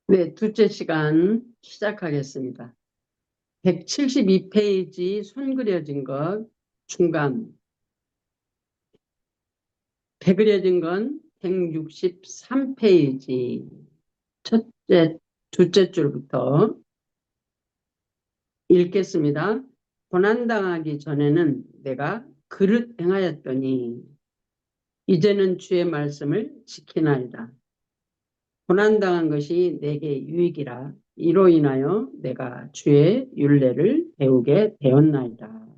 네, 둘째 시간 시작하겠습니다. 172페이지 손 그려진 것 중간, 배 그려진 건 163페이지 첫째, 둘째 줄부터 읽겠습니다. 고난당하기 전에는 내가 그릇 행하였더니 이제는 주의 말씀을 지키나이다. 고난당한 것이 내게 유익이라 이로 인하여 내가 주의 율례를 배우게 되었나이다.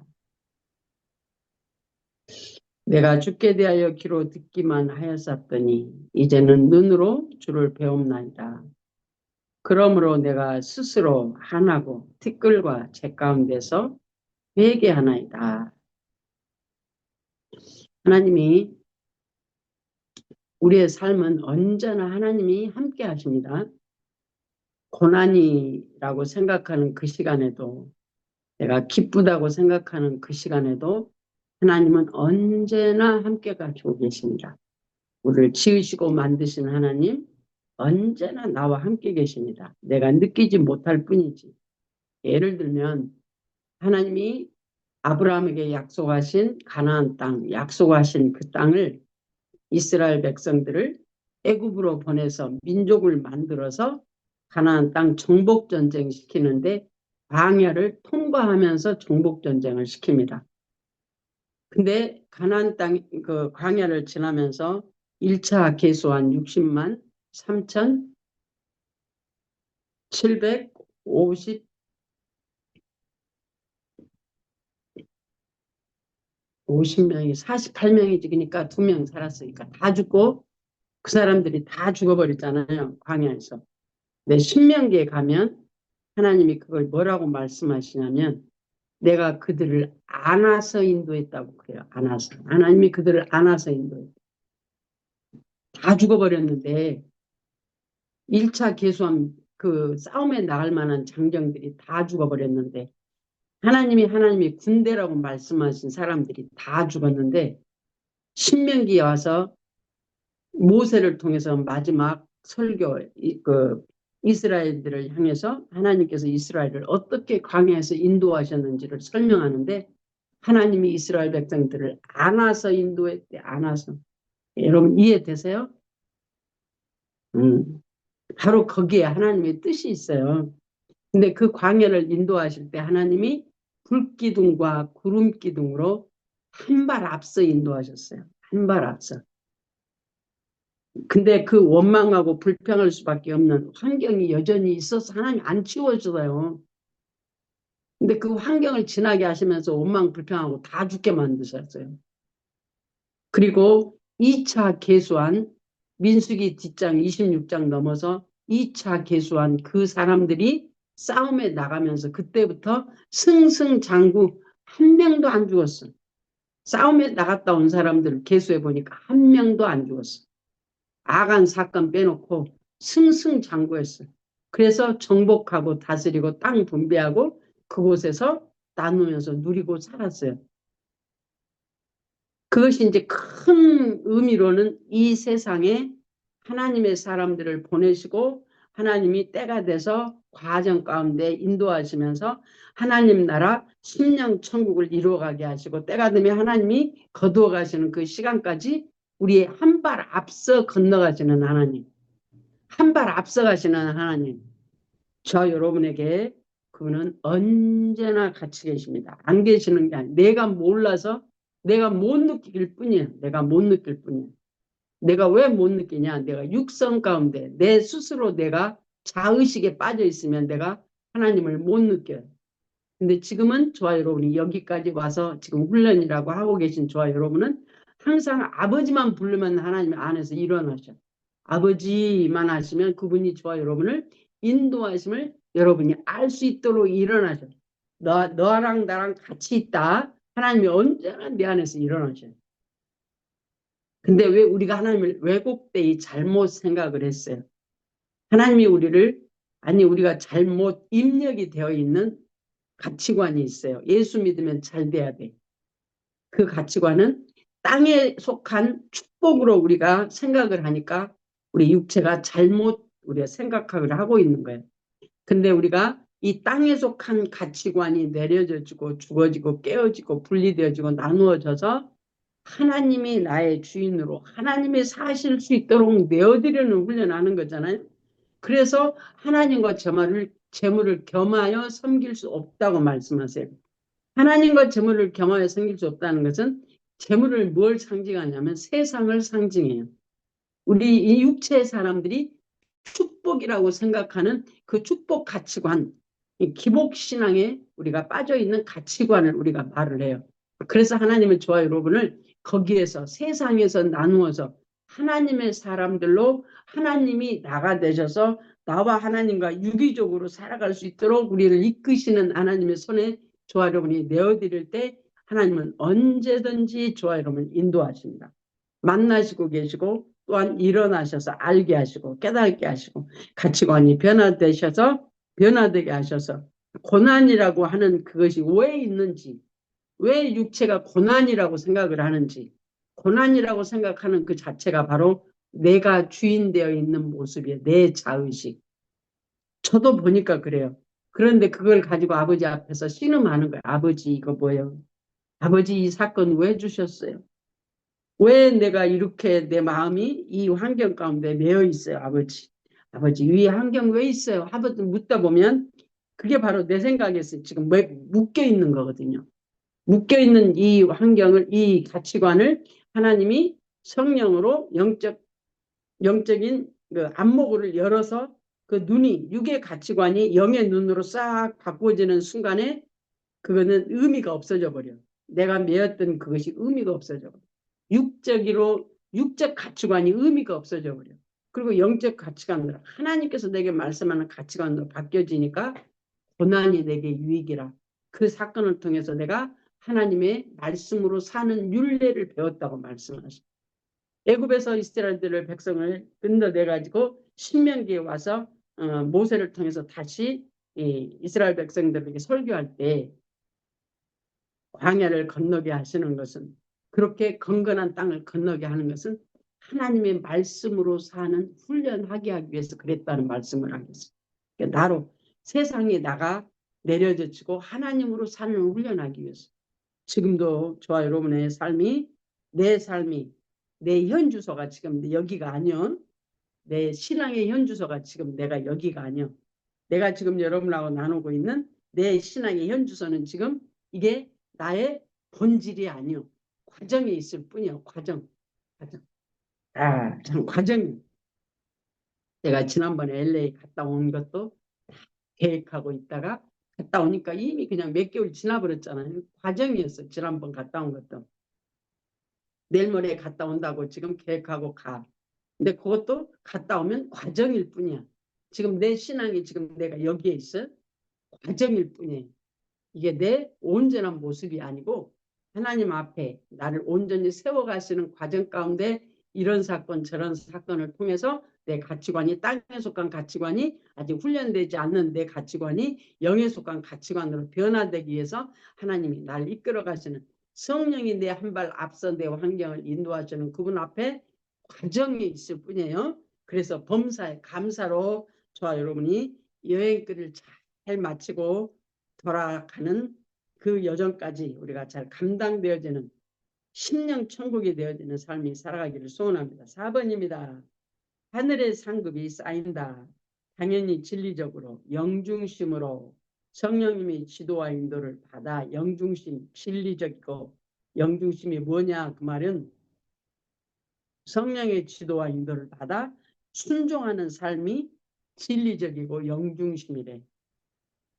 내가 주께 대하여 귀로 듣기만 하였었더니 이제는 눈으로 주를 배움나이다. 그러므로 내가 스스로 한하고 티끌과 재 가운데서 회개하나이다. 하나님이 우리의 삶은 언제나 하나님이 함께 하십니다. 고난이라고 생각하는 그 시간에도, 내가 기쁘다고 생각하는 그 시간에도 하나님은 언제나 함께 가지고 계십니다. 우리를 지으시고 만드신 하나님 언제나 나와 함께 계십니다. 내가 느끼지 못할 뿐이지. 예를 들면 하나님이 아브라함에게 약속하신 가나안 땅, 약속하신 그 땅을, 이스라엘 백성들을 애굽으로 보내서 민족을 만들어서 가나안 땅 정복 전쟁 시키는데 광야를 통과하면서 정복 전쟁을 시킵니다. 근데 가나안 땅 그 광야를 지나면서 1차 계수한 60만 3,750 50명이 48명이 죽으니까 2명 살았으니까 다 죽고 그 사람들이 다 죽어버렸잖아요. 광야에서. 근데 신명기에 가면 하나님이 그걸 뭐라고 말씀하시냐면 내가 그들을 안아서 인도했다고 그래요. 안아서. 하나님이 그들을 안아서 인도했다. 다 죽어버렸는데 1차 계수한 그 싸움에 나갈 만한 장정들이 다 죽어버렸는데 하나님이 군대라고 말씀하신 사람들이 다 죽었는데 신명기에 와서 모세를 통해서 마지막 설교, 그 이스라엘들을 향해서 하나님께서 이스라엘을 어떻게 광야에서 인도하셨는지를 설명하는데 하나님이 이스라엘 백성들을 안아서 인도했대. 안아서. 여러분 이해되세요? 바로 거기에 하나님의 뜻이 있어요. 근데 그 광야를 인도하실 때 하나님이 불기둥과 구름기둥으로 한 발 앞서 인도하셨어요. 한 발 앞서. 근데 그 원망하고 불평할 수밖에 없는 환경이 여전히 있어서 하나님 안 치워줘요. 근데 그 환경을 지나게 하시면서 원망 불평하고 다 죽게 만드셨어요. 그리고 2차 계수한 민수기 뒷장 26장 넘어서 2차 계수한 그 사람들이 싸움에 나가면서 그때부터 승승장구 한 명도 안 죽었어. 싸움에 나갔다 온 사람들 계수해 보니까 한 명도 안 죽었어. 아간 사건 빼놓고 승승장구했어. 그래서 정복하고 다스리고 땅 분배하고 그곳에서 나누면서 누리고 살았어요. 그것이 이제 큰 의미로는 이 세상에 하나님의 사람들을 보내시고 하나님이 때가 돼서 과정 가운데 인도하시면서 하나님 나라 심령 천국을 이루어가게 하시고 때가 되면 하나님이 거두어 가시는 그 시간까지 우리의 한 발 앞서 건너가시는 하나님, 한 발 앞서 가시는 하나님, 저 여러분에게 그분은 언제나 같이 계십니다. 안 계시는 게 아니에요. 내가 몰라서 내가 못 느낄 뿐이에요. 내가 못 느낄 뿐이에요. 내가 왜 못 느끼냐? 내가 육성 가운데 내 스스로 내가 자의식에 빠져 있으면 내가 하나님을 못 느껴요. 근데 지금은 저와 여러분이 여기까지 와서 지금 훈련이라고 하고 계신 저와 여러분은 항상 아버지만 부르면 하나님 안에서 일어나셔. 아버지만 하시면 그분이 저와 여러분을 인도하심을 여러분이 알 수 있도록 일어나셔. 너랑 나랑 같이 있다. 하나님이 언제나 내 안에서 일어나셔. 근데 왜 우리가 하나님을 왜곡되이 잘못 생각을 했어요? 하나님이 우리가 잘못 입력이 되어 있는 가치관이 있어요. 예수 믿으면 잘 돼야 돼. 그 가치관은 땅에 속한 축복으로 우리가 생각을 하니까 우리 육체가 잘못 우리가 생각을 하고 있는 거예요. 근데 우리가 이 땅에 속한 가치관이 내려져지고 죽어지고 깨어지고 분리되어지고 나누어져서 하나님이 나의 주인으로 하나님이 사실 수 있도록 내어드리는 훈련하는 거잖아요. 그래서 하나님과 재물을 겸하여 섬길 수 없다고 말씀하세요. 하나님과 재물을 겸하여 섬길 수 없다는 것은 재물을 뭘 상징하냐면 세상을 상징해요. 우리 이 육체의 사람들이 축복이라고 생각하는 그 축복 가치관, 이 기복신앙에 우리가 빠져있는 가치관을 우리가 말을 해요. 그래서 하나님은 저와 여러분을 거기에서 세상에서 나누어서 하나님의 사람들로 하나님이 나가 되셔서 나와 하나님과 유기적으로 살아갈 수 있도록 우리를 이끄시는 하나님의 손에 저와 여러분이 내어드릴 때 하나님은 언제든지 저와 여러분을 인도하십니다. 만나시고 계시고 또한 일어나셔서 알게 하시고 깨닫게 하시고 가치관이 변화되게 하셔서 고난이라고 하는 그것이 왜 있는지, 왜 육체가 고난이라고 생각을 하는지, 고난이라고 생각하는 그 자체가 바로 내가 주인 되어 있는 모습이에요. 내 자의식. 저도 보니까 그래요. 그런데 그걸 가지고 아버지 앞에서 신음하는 거예요. 아버지 이거 뭐예요? 아버지 이 사건 왜 주셨어요? 왜 내가 이렇게 내 마음이 이 환경 가운데 매여 있어요, 아버지? 아버지, 이 환경 왜 있어요? 아버지 묻다 보면 그게 바로 내 생각에서 지금 묶여 있는 거거든요. 묶여 있는 이 환경을, 이 가치관을 하나님이 성령으로 영적인 그 안목을 열어서 그 눈이, 육의 가치관이 영의 눈으로 싹 바꾸어지는 순간에 그거는 의미가 없어져 버려. 내가 매였던 그것이 의미가 없어져 버려. 육적 가치관이 의미가 없어져 버려. 그리고 영적 가치관으로 하나님께서 내게 말씀하는 가치관으로 바뀌어지니까 고난이 내게 유익이라. 그 사건을 통해서 내가 하나님의 말씀으로 사는 율례를 배웠다고 말씀하셨어요. 애굽에서 이스라엘들을 백성을 건너내가지고 신명기에 와서 모세를 통해서 다시 이스라엘 백성들에게 설교할 때 광야를 건너게 하시는 것은, 그렇게 건건한 땅을 건너게 하는 것은 하나님의 말씀으로 사는 훈련하게 하기 위해서 그랬다는 말씀을 하겠어요. 그러니까 나로 세상에 나가 내려져지고 하나님으로 사는 훈련하기 위해서. 지금도 저와 여러분의 삶이, 내 삶이, 내 현주소가 지금 여기가 아니요. 내 신앙의 현주소가 지금 내가 여기가 아니요. 내가 지금 여러분하고 나누고 있는 내 신앙의 현주소는 지금 이게 나의 본질이 아니요. 과정에 있을 뿐이요. 과정. 참 과정이. 내가 지난번에 LA 갔다 온 것도 계획하고 있다가 갔다 오니까 이미 그냥 몇 개월 지나버렸잖아요. 과정이었어. 지난번 갔다 온 것도. 내일 모레 갔다 온다고 지금 계획하고 가. 근데 그것도 갔다 오면 과정일 뿐이야. 지금 내 신앙이 지금 내가 여기에 있어. 과정일 뿐이에요. 이게 내 온전한 모습이 아니고 하나님 앞에 나를 온전히 세워가시는 과정 가운데 이런 사건 저런 사건을 통해서 내 가치관이, 땅에 속한 가치관이 아직 훈련되지 않는 내 가치관이 영에 속한 가치관으로 변화되기 위해서 하나님이 나를 이끌어 가시는, 성령이 내 한 발 앞서 내 환경을 인도하시는 그분 앞에 과정이 있을 뿐이에요. 그래서 범사에 감사로 저와 여러분이 여행길을 잘 마치고 돌아가는 그 여정까지 우리가 잘 감당되어지는 심령 천국이 되어지는 삶이 살아가기를 소원합니다. 4번입니다. 하늘의 상급이 쌓인다. 당연히 진리적으로 영중심으로 성령님의 지도와 인도를 받아 영중심, 진리적이고, 영중심이 뭐냐 그 말은 성령의 지도와 인도를 받아 순종하는 삶이 진리적이고 영중심이래.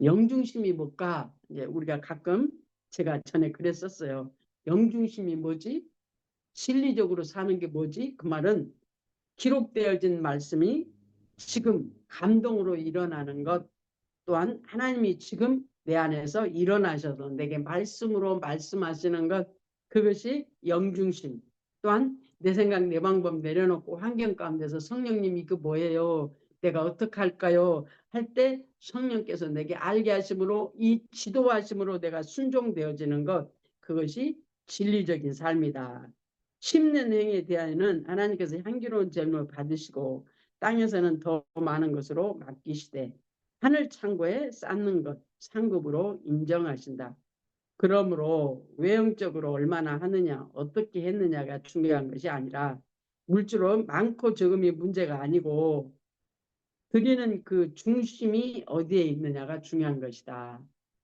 영중심이 뭘까? 이제 우리가 가끔, 제가 전에 그랬었어요. 영중심이 뭐지? 진리적으로 사는 게 뭐지? 그 말은 기록되어진 말씀이 지금 감동으로 일어나는 것, 또한 하나님이 지금 내 안에서 일어나셔서 내게 말씀으로 말씀하시는 것, 그것이 영중심. 또한 내 생각 내 방법 내려놓고 환경 가운데서 성령님이 그 뭐예요? 내가 어떻게 할까요? 할 때 성령께서 내게 알게 하심으로, 이 지도하심으로 내가 순종되어지는 것, 그것이 진리적인 삶이다. 심는 행에 대하여는 하나님께서 향기로운 제물을 받으시고 땅에서는 더 많은 것으로 맡기시되 하늘 창고에 쌓는 것 상급으로 인정하신다. 그러므로 외형적으로 얼마나 하느냐, 어떻게 했느냐가 중요한 것이 아니라 물질은 많고 적음이 문제가 아니고 드리는 그 중심이 어디에 있느냐가 중요한 것이다.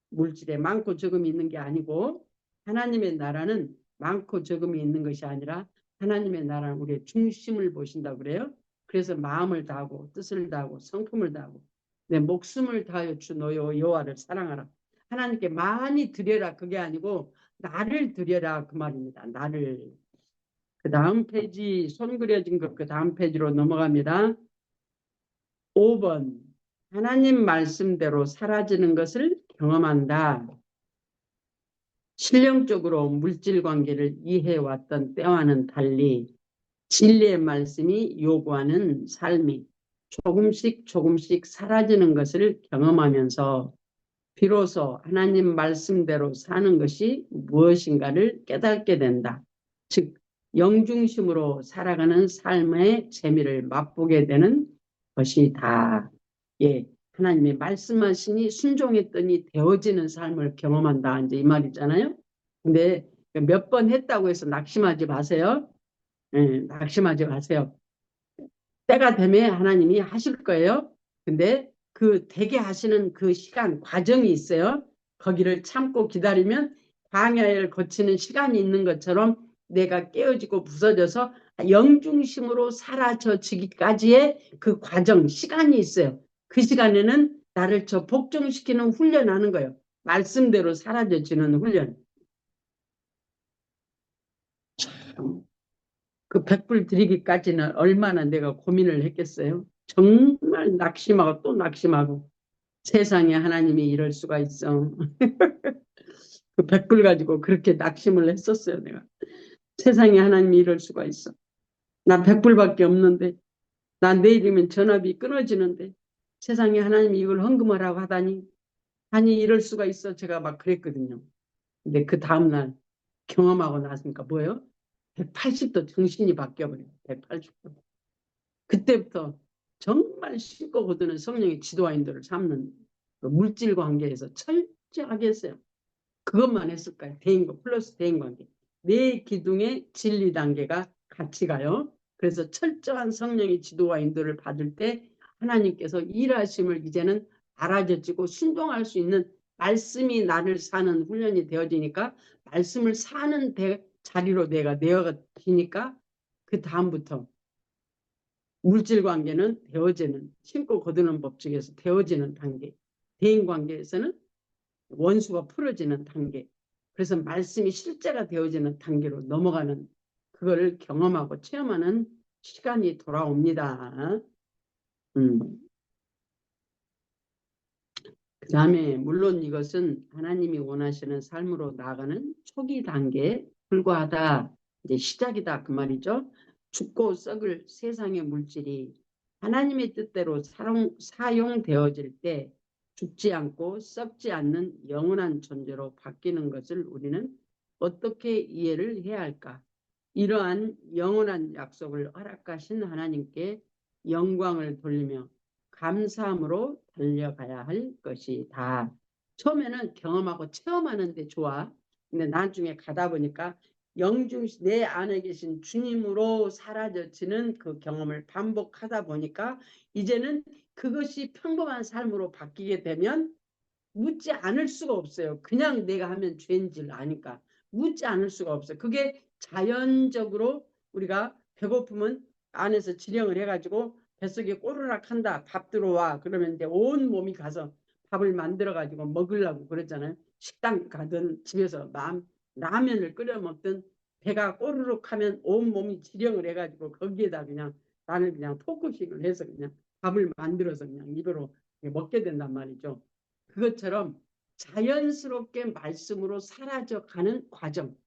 물질에 많고 적음이 있는 게 아니고 하나님의 나라는 많고 적음이 있는 것이 아니라 하나님의 나라는 우리의 중심을 보신다고 그래요. 그래서 마음을 다하고 뜻을 다하고 성품을 다하고 내 목숨을 다하여 주 너의 여호와를 사랑하라. 하나님께 많이 드려라 그게 아니고 나를 드려라 그 말입니다. 나를. 그 다음 페이지 손 그려진 것 그 다음 페이지로 넘어갑니다. 5번 하나님 말씀대로 사라지는 것을 경험한다. 실령적으로 물질 관계를 이해해왔던 때와는 달리 진리의 말씀이 요구하는 삶이 조금씩 조금씩 사라지는 것을 경험하면서 비로소 하나님 말씀대로 사는 것이 무엇인가를 깨닫게 된다. 즉 영중심으로 살아가는 삶의 재미를 맛보게 되는 것이다. 예, 하나님이 말씀하시니 순종했더니 되어지는 삶을 경험한다. 이제 이 말이잖아요. 근데 몇 번 했다고 해서 낙심하지 마세요. 예, 낙심하지 마세요. 때가 되면 하나님이 하실 거예요. 근데 그 되게 하시는 그 시간 과정이 있어요. 거기를 참고 기다리면 광야를 거치는 시간이 있는 것처럼 내가 깨어지고 부서져서 영중심으로 사라져지기까지의 그 과정 시간이 있어요. 그 시간에는 나를 저 복종시키는 훈련하는 거예요. 말씀대로 사라져지는 훈련. 그 백불 드리기까지는 얼마나 내가 고민을 했겠어요. 정말 낙심하고 또 낙심하고 세상에 하나님이 이럴 수가 있어. 그 백불 가지고 그렇게 낙심을 했었어요. 내가 세상에 하나님이 이럴 수가 있어. 나 백불밖에 없는데 나 내일이면 전화비 끊어지는데 세상에 하나님이 이걸 헌금하라고 하다니 아니 이럴 수가 있어. 제가 막 그랬거든요. 근데 그 다음날 경험하고 나서니까 뭐예요? 180도 정신이 바뀌어버려요. 180도. 그때부터 정말 쉽고 거두는 성령의 지도와인도를 삼는 그 물질 관계에서 철저하게 했어요. 그것만 했을까요? 대인관 플러스 대인관계. 네 기둥의 진리 단계가 같이 가요. 그래서 철저한 성령의 지도와 인도를 받을 때 하나님께서 일하심을 이제는 알아져지고 순종할 수 있는 말씀이 나를 사는 훈련이 되어지니까 말씀을 사는 자리로 내가 내어지니까 그 다음부터 물질 관계는 되어지는 심고 거두는 법칙에서 되어지는 단계, 대인 관계에서는 원수가 풀어지는 단계, 그래서 말씀이 실제가 되어지는 단계로 넘어가는 그거를 경험하고 체험하는 시간이 돌아옵니다. 그 다음에 물론 이것은 하나님이 원하시는 삶으로 나아가는 초기 단계에 불과하다. 이제 시작이다 그 말이죠. 죽고 썩을 세상의 물질이 하나님의 뜻대로 사용되어질 때 죽지 않고 썩지 않는 영원한 존재로 바뀌는 것을 우리는 어떻게 이해를 해야 할까? 이러한 영원한 약속을 허락하신 하나님께 영광을 돌리며 감사함으로 달려가야 할 것이다. 처음에는 경험하고 체험하는데 좋아. 근데 나중에 가다 보니까 영중시 내 안에 계신 주님으로 사라져지는 그 경험을 반복하다 보니까 이제는 그것이 평범한 삶으로 바뀌게 되면 묻지 않을 수가 없어요. 그냥 내가 하면 죄인 줄 아니까 묻지 않을 수가 없어요. 그게 자연적으로 우리가 배고프면 안에서 지령을 해가지고 뱃속에 꼬르락 한다. 밥 들어와. 그러면 이제 온 몸이 가서 밥을 만들어가지고 먹으려고 그러잖아요. 식당 가든 집에서 라면을 끓여 먹든 배가 꼬르륵 하면 온 몸이 지령을 해가지고 거기에다 그냥 나는 그냥 포크식을 해서 그냥 밥을 만들어서 그냥 입으로 먹게 된단 말이죠. 그것처럼 자연스럽게 말씀으로 사라져가는 과정.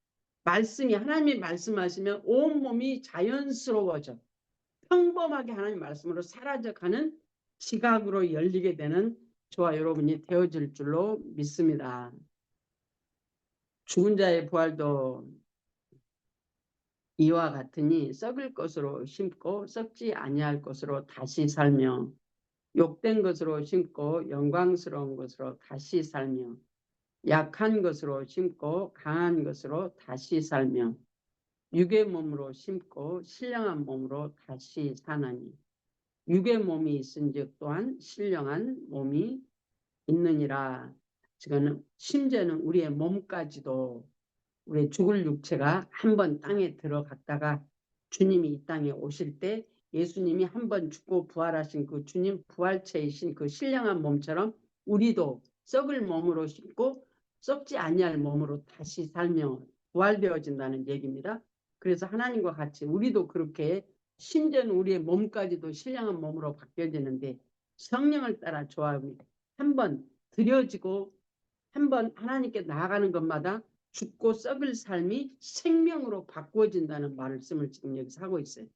말씀이 하나님이 말씀하시면 온몸이 자연스러워져. 평범하게 하나님 말씀으로 사라져가는 지각으로 열리게 되는 저와 여러분이 되어질 줄로 믿습니다. 죽은 자의 부활도 이와 같으니 썩을 것으로 심고 썩지 아니할 것으로 다시 살며 욕된 것으로 심고 영광스러운 것으로 다시 살며 약한 것으로 심고 강한 것으로 다시 살며 육의 몸으로 심고 신령한 몸으로 다시 사나니 육의 몸이 있은즉 또한 신령한 몸이 있느니라. 지금 심지어는 우리의 몸까지도 우리 죽을 육체가 한번 땅에 들어갔다가 주님이 이 땅에 오실 때 예수님이 한번 죽고 부활하신 그 주님 부활체이신 그 신령한 몸처럼 우리도 썩을 몸으로 심고 썩지 아니할 몸으로 다시 살며 부활되어진다는 얘기입니다. 그래서 하나님과 같이 우리도 그렇게 심지어는 우리의 몸까지도 신령한 몸으로 바뀌어지는데 성령을 따라 좋아합니다. 한번 드려지고 한번 하나님께 나아가는 것마다 죽고 썩을 삶이 생명으로 바꾸어진다는 말씀을 지금 여기서 하고 있어요.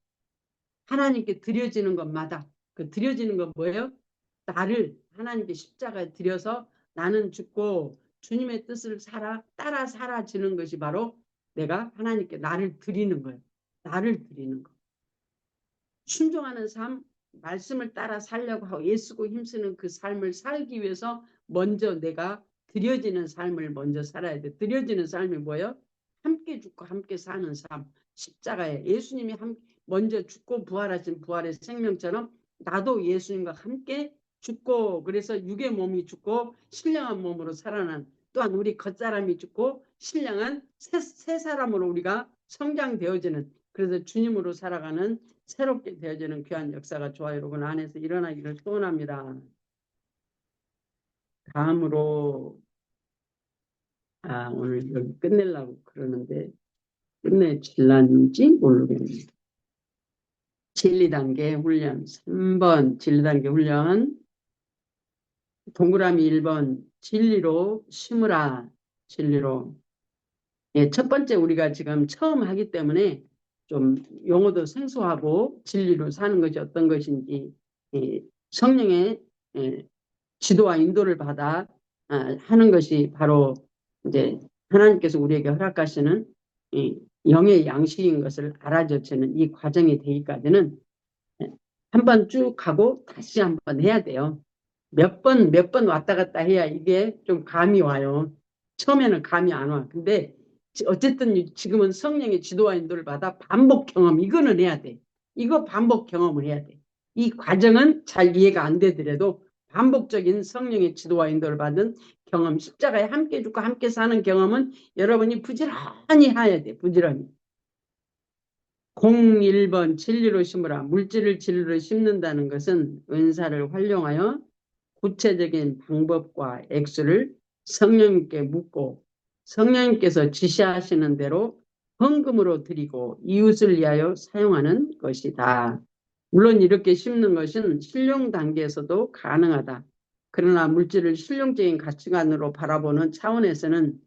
하나님께 드려지는 것마다 그 드려지는 건 뭐예요? 나를 하나님께 십자가에 드려서 나는 죽고 주님의 뜻을 따라 살아지는 것이 바로 내가 하나님께 나를 드리는 거예요. 나를 드리는 거. 순종하는 삶, 말씀을 따라 살려고 하고 애쓰고 힘쓰는 그 삶을 살기 위해서 먼저 내가 드려지는 삶을 먼저 살아야 돼. 드려지는 삶이 뭐예요? 함께 죽고 함께 사는 삶. 십자가에 예수님이 먼저 죽고 부활하신 부활의 생명처럼 나도 예수님과 함께 죽고 그래서 육의 몸이 죽고 신령한 몸으로 살아난 또한 우리 겉사람이 죽고 신령한 새 사람으로 우리가 성장되어지는 그래서 주님으로 살아가는 새롭게 되어지는 귀한 역사가 좋아요. 여러분 안에서 일어나기를 소원합니다. 다음으로 오늘 여기 끝내려고 그러는데 끝내질란지 모르겠네요. 진리단계 훈련 3번 진리단계 훈련 동그라미 1번 진리로 심으라. 진리로. 예, 첫 번째 우리가 지금 처음 하기 때문에 좀 용어도 생소하고 진리로 사는 것이 어떤 것인지 성령의 지도와 인도를 받아 하는 것이 바로 이제 하나님께서 우리에게 허락하시는 영의 양식인 것을 알아젖히는 이 과정이 되기까지는 한번 쭉 가고 다시 한번 해야 돼요. 몇 번 왔다 갔다 해야 이게 좀 감이 와요. 처음에는 감이 안 와. 근데 어쨌든 지금은 성령의 지도와 인도를 받아 반복 경험 이거는 해야 돼. 이거 반복 경험을 해야 돼. 이 과정은 잘 이해가 안 되더라도 반복적인 성령의 지도와 인도를 받은 경험, 십자가에 함께 죽고 함께 사는 경험은 여러분이 부지런히 해야 돼. 부지런히. 01번 진리로 심으라. 물질을 진리로 심는다는 것은 은사를 활용하여 구체적인 방법과 액수를 성령님께 묻고 성령님께서 지시하시는 대로 헌금으로 드리고 이웃을 위하여 사용하는 것이다. 물론 이렇게 심는 것은 신용 단계에서도 가능하다. 그러나 물질을 실용적인 가치관으로 바라보는 차원에서는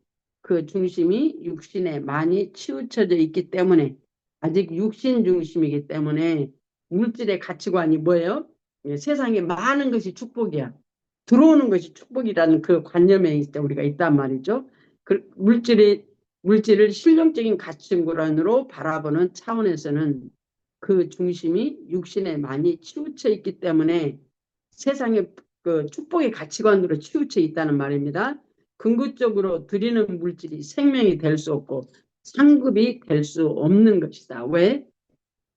그 중심이 육신에 많이 치우쳐져 있기 때문에 아직 육신 중심이기 때문에 물질의 가치관이 뭐예요? 세상에 많은 것이 축복이야. 들어오는 것이 축복이라는 그 관념에 우리가 있단 말이죠. 그 물질을 실용적인 가치관으로 바라보는 차원에서는 그 중심이 육신에 많이 치우쳐 있기 때문에 세상의 그 축복의 가치관으로 치우쳐 있다는 말입니다. 궁극적으로 드리는 물질이 생명이 될 수 없고 상급이 될 수 없는 것이다. 왜?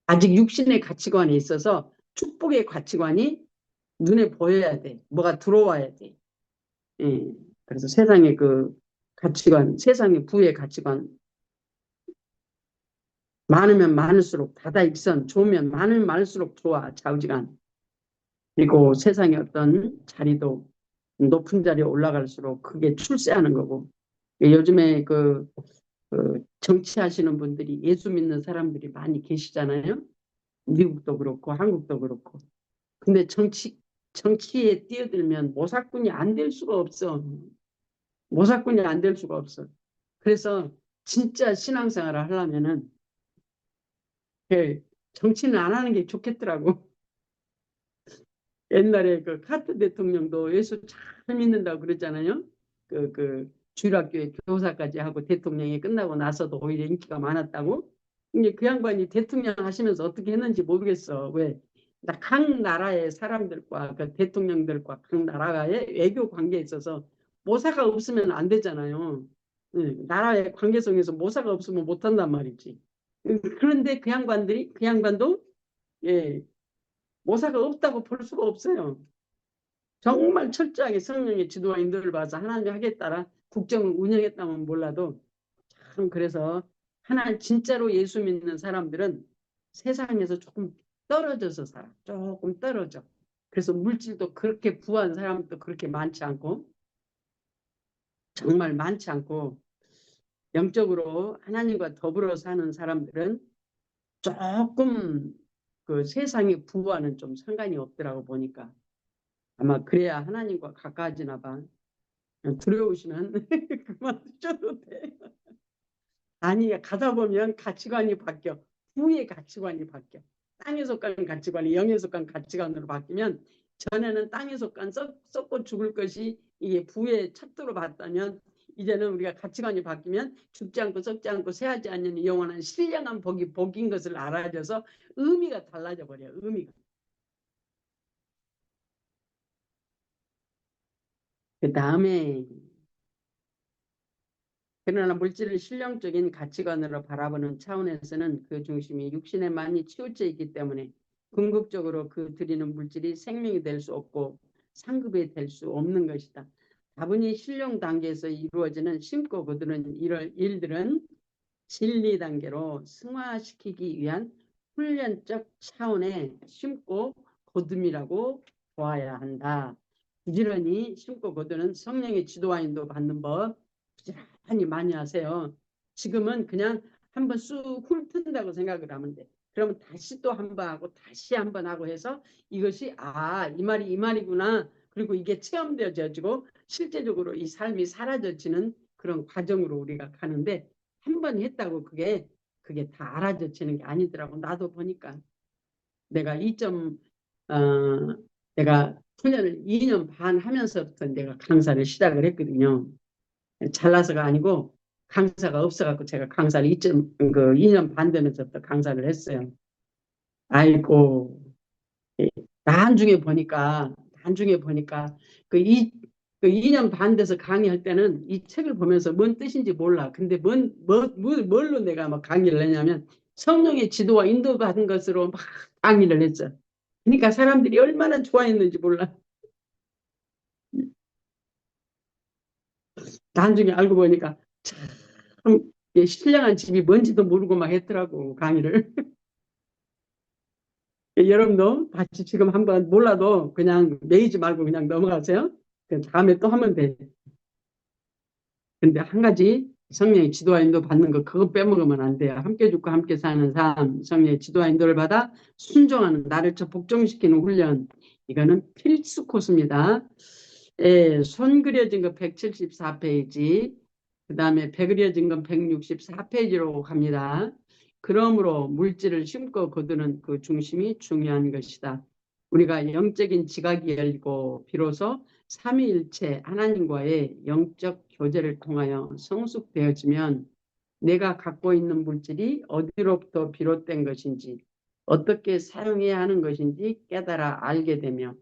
아직 육신의 가치관에 있어서 축복의 가치관이 눈에 보여야 돼. 뭐가 들어와야 돼. 예. 그래서 세상의 그 가치관, 세상의 부의 가치관 많으면 많을수록 다다익선, 좋으면 많으면 많을수록 좋아. 좌우지간. 그리고 세상의 어떤 자리도 높은 자리에 올라갈수록 그게 출세하는 거고. 요즘에 그 정치하시는 분들이 예수 믿는 사람들이 많이 계시잖아요. 미국도 그렇고 한국도 그렇고. 근데 정치에 뛰어들면 모사꾼이 안 될 수가 없어. 모사꾼이 안 될 수가 없어. 그래서 진짜 신앙생활을 하려면은 정치는 안 하는 게 좋겠더라고. 옛날에 그 카트 대통령도 예수 잘 믿는다고 그랬잖아요. 그 주일학교에 교사까지 하고 대통령이 끝나고 나서도 오히려 인기가 많았다고. 이게 그 양반이 대통령 하시면서 어떻게 했는지 모르겠어. 왜? 각 나라의 사람들과 그 대통령들과 각 나라의 외교 관계에 있어서 모사가 없으면 안 되잖아요. 나라의 관계성에서 모사가 없으면 못 한단 말이지. 그런데 그 양반도 예, 모사가 없다고 볼 수가 없어요. 정말 철저하게 성령의 지도와 인도를 받아서 하나님의 하에 따라 국정을 운영했다면 몰라도 참 그래서 하나님 진짜로 예수 믿는 사람들은 세상에서 조금 떨어져서 살아. 조금 떨어져. 그래서 물질도 그렇게 부한 사람도 그렇게 많지 않고 정말 많지 않고 영적으로 하나님과 더불어 사는 사람들은 조금 그 세상의 부와는 좀 상관이 없더라고 보니까 아마 그래야 하나님과 가까워지나 봐. 두려우시면 그만두셔도 돼. 아니 가다 보면 가치관이 바뀌어. 부의 가치관이 바뀌어. 땅에 속한 가치관이 영에 속한 가치관으로 바뀌면 전에는 땅에 속한 썩고 죽을 것이 이게 부의 척도로 봤다면 이제는 우리가 가치관이 바뀌면 죽지 않고 썩지 않고 쇠하지 않는 영원한 신령한 복인 것을 알아줘서 의미가 달라져 버려. 의미가. 그 다음에 그러나 물질을 신령적인 가치관으로 바라보는 차원에서는 그 중심이 육신에 많이 치우쳐 있기 때문에 궁극적으로 그 드리는 물질이 생명이 될 수 없고 상급이 될 수 없는 것이다. 다분히 신령 단계에서 이루어지는 심고 거두는 이런 일들은 진리 단계로 승화시키기 위한 훈련적 차원의 심고 거둠이라고 보아야 한다. 부지런히 심고 거두는 성령의 지도와 인도 받는 법 부지런히 많이 하세요. 지금은 그냥 한번 쑥 훑은다고 생각을 하면 돼. 그러면 다시 또 한 번 하고 다시 한 번 하고 해서 이것이 이 말이 이 말이구나. 그리고 이게 체험되어지고 실제적으로 이 삶이 사라져지는 그런 과정으로 우리가 가는데 한 번 했다고 그게 다 알아져지는 게 아니더라고. 나도 보니까 내가 2점 내가 훈련을 2년 반 하면서부터 내가 강사를 시작을 했거든요. 잘나서가 아니고 강사가 없어갖고 제가 강사를 2년 반 되면서부터 강사를 했어요. 아이고 나중에 보니까 그 이, 그 2년 반 돼서 강의할 때는 이 책을 보면서 뭔 뜻인지 몰라. 근데 뭘로 내가 막 강의를 했냐면 성령의 지도와 인도받은 것으로 막 강의를 했어. 그러니까 사람들이 얼마나 좋아했는지 몰라. 나중에 알고 보니까 참 신령한 집이 뭔지도 모르고 막 했더라고 강의를. 여러분도 같이 지금 한번 몰라도 그냥 매이지 말고 그냥 넘어가세요. 다음에 또 하면 돼. 근데 한 가지 성령의 지도와 인도 받는 거 그거 빼먹으면 안 돼요. 함께 죽고 함께 사는 삶, 성령의 지도와 인도를 받아 순종하는 나를 복종시키는 훈련. 이거는 필수 코스입니다. 손 그려진 거 174페이지, 그 다음에 배 그려진 건 164페이지로 갑니다. 그러므로 물질을 심고 거두는 그 중심이 중요한 것이다. 우리가 영적인 지각이 열리고 비로소 삼위일체 하나님과의 영적 교제를 통하여 성숙되어지면 내가 갖고 있는 물질이 어디로부터 비롯된 것인지 어떻게 사용해야 하는 것인지 깨달아 알게 되며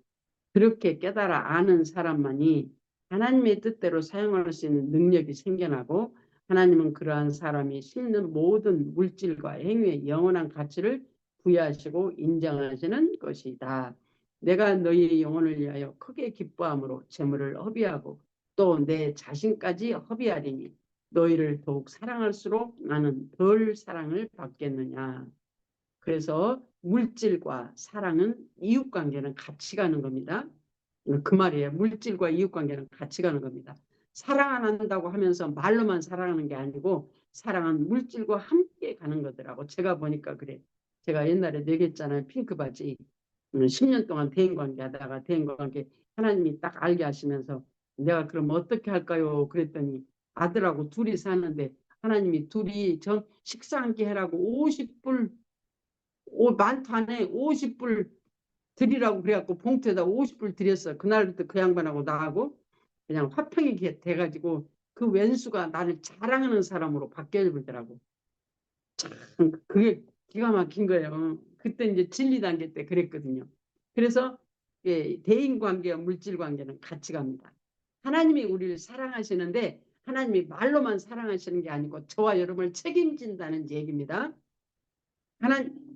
그렇게 깨달아 아는 사람만이 하나님의 뜻대로 사용할 수 있는 능력이 생겨나고 하나님은 그러한 사람이 심는 모든 물질과 행위의 영원한 가치를 부여하시고 인정하시는 것이다. 내가 너희의 영혼을 위하여 크게 기뻐함으로 재물을 허비하고 또 내 자신까지 허비하리니 너희를 더욱 사랑할수록 나는 덜 사랑을 받겠느냐. 그래서 물질과 사랑은 이웃관계는 같이 가는 겁니다. 그 말이에요. 물질과 이웃관계는 같이 가는 겁니다. 사랑 안 한다고 하면서 말로만 사랑하는 게 아니고 사랑은 물질과 함께 가는 거더라고. 제가 보니까 그래. 제가 옛날에 얘기했잖아요. 핑크 바지. 10년 동안 대인관계 하다가 대인관계 하나님이 딱 알게 하시면서 내가 그럼 어떻게 할까요? 그랬더니 아들하고 둘이 사는데 하나님이 둘이 식사 함께 해라고 50불 만탄에 50불 드리라고 그래갖고 봉투에다 50불 드렸어. 그날부터 그 양반하고 나하고 그냥 화평이 돼가지고 그 왼수가 나를 자랑하는 사람으로 바뀌어버리더라고. 그게 기가 막힌 거예요. 그때 이제 진리 단계 때 그랬거든요. 그래서 대인 관계와 물질 관계는 같이 갑니다. 하나님이 우리를 사랑하시는데 하나님이 말로만 사랑하시는 게 아니고 저와 여러분을 책임진다는 얘기입니다.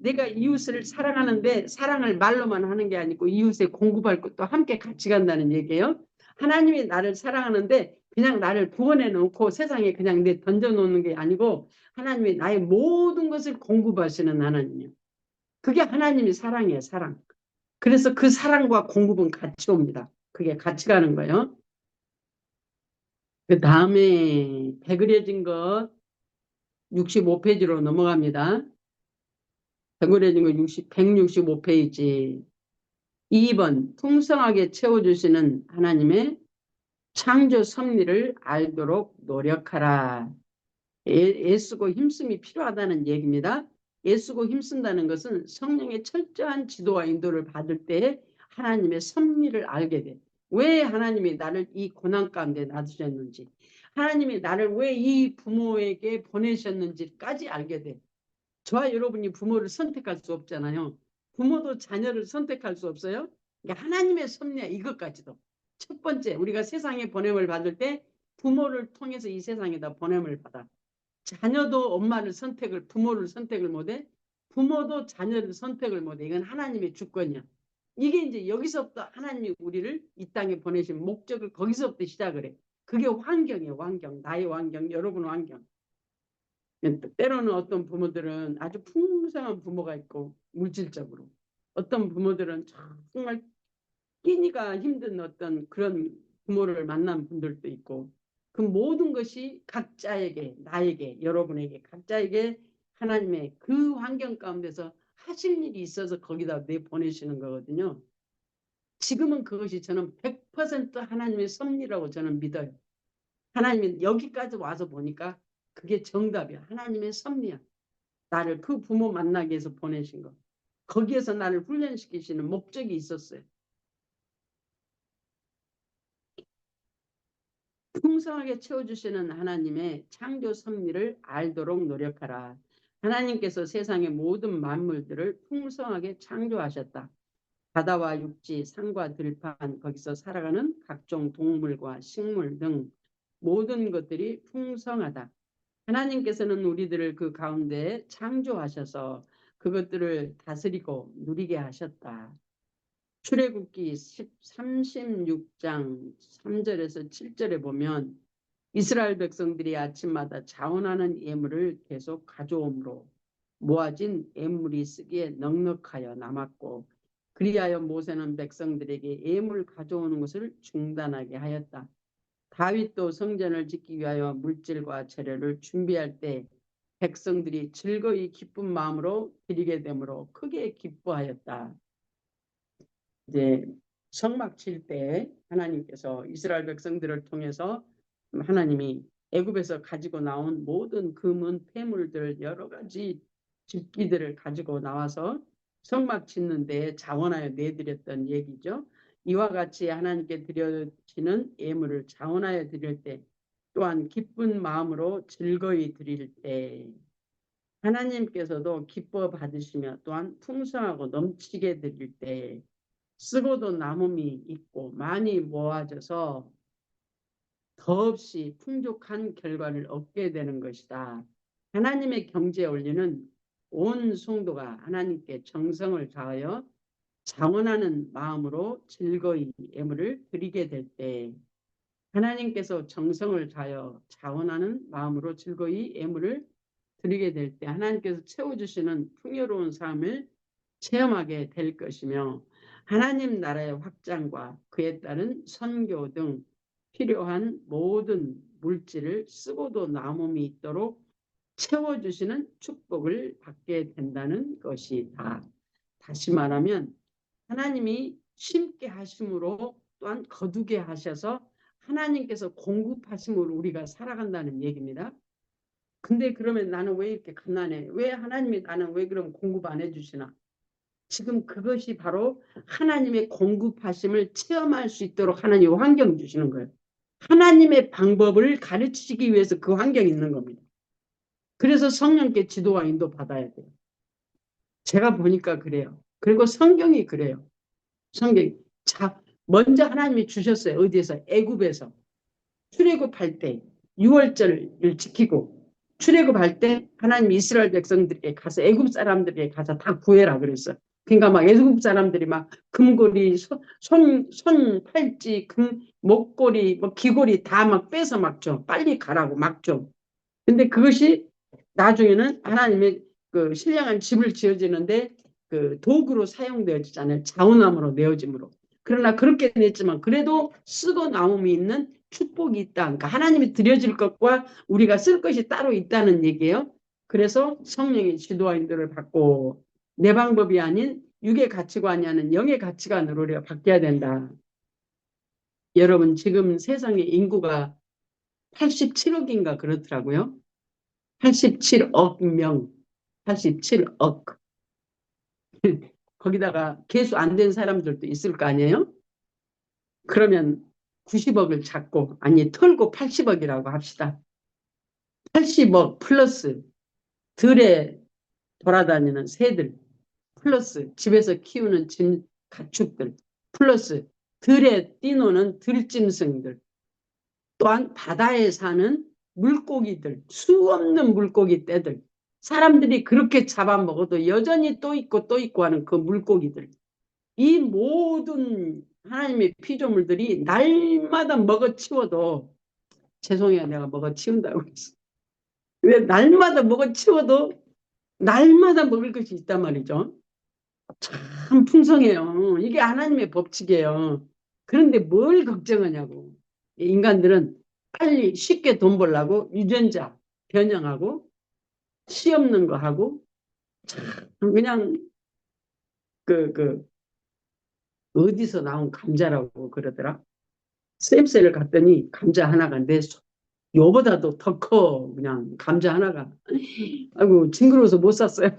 내가 이웃을 사랑하는데 사랑을 말로만 하는 게 아니고 이웃에 공급할 것도 함께 같이 간다는 얘기예요. 하나님이 나를 사랑하는데 그냥 나를 구원해 놓고 세상에 그냥 내 던져 놓는 게 아니고 하나님이 나의 모든 것을 공급하시는 하나님이에요. 그게 하나님의 사랑이에요, 사랑. 그래서 그 사랑과 공급은 같이 옵니다. 그게 같이 가는 거예요. 그 다음에 배그려진 것 65페이지로 넘어갑니다. 배그려진 거 165페이지. 2번 풍성하게 채워주시는 하나님의 창조 섭리를 알도록 노력하라. 애쓰고 힘씀이 필요하다는 얘기입니다. 애쓰고 힘쓴다는 것은 성령의 철저한 지도와 인도를 받을 때 하나님의 섭리를 알게 돼. 왜 하나님이 나를 이 고난 가운데 놔두셨는지, 하나님이 나를 왜 이 부모에게 보내셨는지까지 알게 돼. 저와 여러분이 부모를 선택할 수 없잖아요. 부모도 자녀를 선택할 수 없어요. 그러니까 하나님의 섭리야, 이것까지도. 첫 번째, 우리가 세상에 보냄을 받을 때 부모를 통해서 이 세상에다 보냄을 받아. 자녀도 엄마를 부모를 선택을 못해. 부모도 자녀를 선택을 못해. 이건 하나님의 주권이야. 이게 이제 여기서부터 하나님이 우리를 이 땅에 보내신 목적을 거기서부터 시작을 해. 그게 환경이에요, 환경. 나의 환경, 여러분 환경. 때로는 어떤 부모들은 아주 풍성한 부모가 있고 물질적으로 어떤 부모들은 정말 끼니가 힘든 어떤 그런 부모를 만난 분들도 있고 그 모든 것이 각자에게 나에게 여러분에게 각자에게 하나님의 그 환경 가운데서 하실 일이 있어서 거기다 내보내시는 거거든요. 지금은 그것이 저는 100% 하나님의 섭리라고 저는 믿어요. 하나님이 여기까지 와서 보니까 그게 정답이야. 하나님의 섭리야. 나를 그 부모 만나기 위해서 보내신 거. 거기에서 나를 훈련시키시는 목적이 있었어요. 풍성하게 채워주시는 하나님의 창조 섭리를 알도록 노력하라. 하나님께서 세상의 모든 만물들을 풍성하게 창조하셨다. 바다와 육지, 산과 들판, 거기서 살아가는 각종 동물과 식물 등 모든 것들이 풍성하다. 하나님께서는 우리들을 그 가운데 창조하셔서 그것들을 다스리고 누리게 하셨다. 출애굽기 36장 3절에서 7절에 보면 이스라엘 백성들이 아침마다 자원하는 예물을 계속 가져오므로 모아진 예물이 쓰기에 넉넉하여 남았고 그리하여 모세는 백성들에게 예물 가져오는 것을 중단하게 하였다. 다윗도 성전을 짓기 위하여 물질과 재료를 준비할 때 백성들이 즐거이 기쁜 마음으로 드리게 되므로 크게 기뻐하였다. 이제 성막 칠 때 하나님께서 이스라엘 백성들을 통해서 하나님이 애굽에서 가지고 나온 모든 금은 폐물들 여러 가지 집기들을 가지고 나와서 성막 짓는 데 자원하여 내드렸던 얘기죠. 이와 같이 하나님께 드려지는 예물을 자원하여 드릴 때 또한 기쁜 마음으로 즐거이 드릴 때 하나님께서도 기뻐 받으시며 또한 풍성하고 넘치게 드릴 때 쓰고도 남음이 있고 많이 모아져서 더없이 풍족한 결과를 얻게 되는 것이다. 하나님의 경지에 올리는 온 성도가 하나님께 정성을 다하여 자원하는 마음으로 즐거이 예물을 드리게 될 때 하나님께서 정성을 다하여 자원하는 마음으로 즐거이 예물을 드리게 될 때 하나님께서 채워주시는 풍요로운 삶을 체험하게 될 것이며 하나님 나라의 확장과 그에 따른 선교 등 필요한 모든 물질을 쓰고도 남음이 있도록 채워주시는 축복을 받게 된다는 것이다. 다시 말하면 하나님이 심게 하심으로 또한 거두게 하셔서 하나님께서 공급하심으로 우리가 살아간다는 얘기입니다. 근데 그러면 나는 왜 이렇게 갓난해? 왜 하나님이 나는 왜 그럼 공급 안 해주시나? 지금 그것이 바로 하나님의 공급하심을 체험할 수 있도록 하나님 환경 주시는 거예요. 하나님의 방법을 가르치기 위해서 그 환경이 있는 겁니다. 그래서 성령께 지도와 인도 받아야 돼요. 제가 보니까 그래요. 그리고 성경이 그래요. 성경이. 자, 먼저 하나님이 주셨어요. 어디에서? 애굽에서. 출애굽할 때 6월절을 지키고 출애굽할 때 하나님 이스라엘 백성들에게 가서 애굽 사람들에게 가서 다 구해라 그랬어. 그러니까 막 애굽 사람들이 막 금고리, 손 팔찌, 목걸이, 뭐 귀걸이 다 막 빼서 막 줘. 빨리 가라고 막 줘. 근데 그것이 나중에는 하나님의 그 신령한 집을 지어지는데 그 도구로 사용되어지잖아요. 자원함으로 내어짐으로. 그러나 그렇게 냈지만 그래도 쓰고 나옴이 있는 축복이 있다. 그러니까 하나님이 드려질 것과 우리가 쓸 것이 따로 있다는 얘기예요. 그래서 성령의 지도와 인도를 받고 내 방법이 아닌 육의 가치관이 아닌 영의 가치관으로 우리가 바뀌어야 된다. 여러분 지금 세상의 인구가 87억인가 그렇더라고요. 87억 명, 87억. 거기다가 계수 안 된 사람들도 있을 거 아니에요? 그러면 90억을 잡고, 아니, 털고 80억이라고 합시다. 80억 플러스 들에 돌아다니는 새들, 플러스 집에서 키우는 가축들, 플러스 들에 뛰노는 들짐승들, 또한 바다에 사는 물고기들, 수 없는 물고기 떼들, 사람들이 그렇게 잡아먹어도 여전히 또 있고 또 있고 하는 그 물고기들, 이 모든 하나님의 피조물들이 날마다 먹어치워도, 죄송해요 내가 먹어치운다고 했어. 왜 날마다 먹어치워도 날마다 먹을 것이 있단 말이죠. 참 풍성해요. 이게 하나님의 법칙이에요. 그런데 뭘 걱정하냐고. 인간들은 빨리 쉽게 돈 벌라고 유전자 변형하고 씨 없는 거 하고 그냥 그 어디서 나온 감자라고 그러더라. 쌤새를 갔더니 감자 하나가 내 요보다도 더 커. 그냥 감자 하나가. 아이고 징그러워서 못 샀어요.